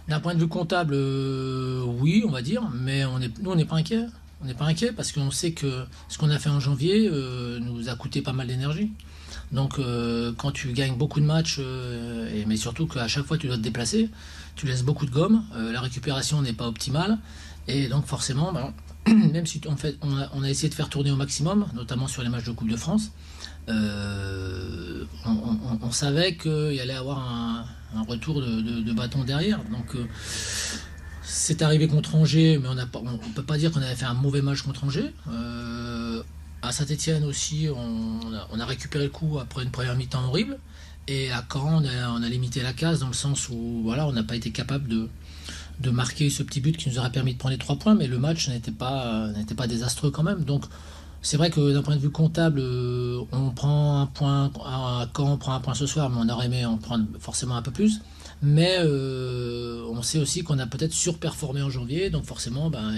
D'un point de vue comptable, oui, on va dire, mais nous, on n'est pas inquiet. On n'est pas inquiet parce qu'on sait que ce qu'on a fait en janvier nous a coûté pas mal d'énergie. Donc, quand tu gagnes beaucoup de matchs, mais surtout qu'à chaque fois tu dois te déplacer, tu laisses beaucoup de gomme, la récupération n'est pas optimale, et donc forcément, bah, même si on a essayé de faire tourner au maximum, notamment sur les matchs de Coupe de France, on savait qu'il y allait avoir un retour de bâton derrière. Donc c'est arrivé contre Angers, mais on ne peut pas dire qu'on avait fait un mauvais match contre Angers. À Saint-Etienne aussi, on a récupéré le coup après une première mi-temps horrible. Et à Caen, on a limité la casse dans le sens où voilà, on n'a pas été capable de marquer ce petit but qui nous aurait permis de prendre les 3 points, mais le match n'était pas désastreux quand même. Donc c'est vrai que d'un point de vue comptable, on prend un point à Caen, on prend un point ce soir, mais on aurait aimé en prendre forcément un peu plus. Mais on sait aussi qu'on a peut-être surperformé en janvier, donc forcément, ben,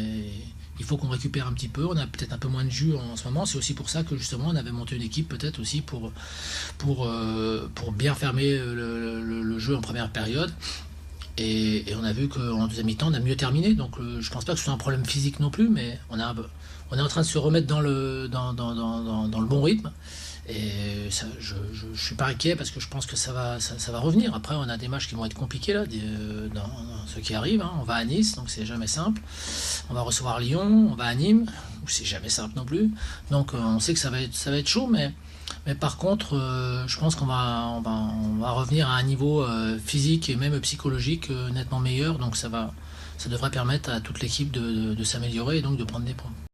il faut qu'on récupère un petit peu. On a peut-être un peu moins de jus en ce moment. C'est aussi pour ça que justement on avait monté une équipe peut-être aussi pour bien fermer le jeu en première période. Et on a vu qu'en deuxième mi-temps, on a mieux terminé. Donc je pense pas que ce soit un problème physique non plus, mais on est en train de se remettre dans le bon rythme. Et ça, je suis pas inquiet parce que je pense que ça va revenir. Après, on a des matchs qui vont être compliqués là, dans ceux qui arrivent. Hein. On va à Nice, donc c'est jamais simple. On va recevoir Lyon, on va à Nîmes, où c'est jamais simple non plus. Donc on sait que ça va être chaud, mais par contre, je pense qu'on va revenir à un niveau physique et même psychologique nettement meilleur. Donc ça devrait permettre à toute l'équipe de s'améliorer et donc de prendre des points.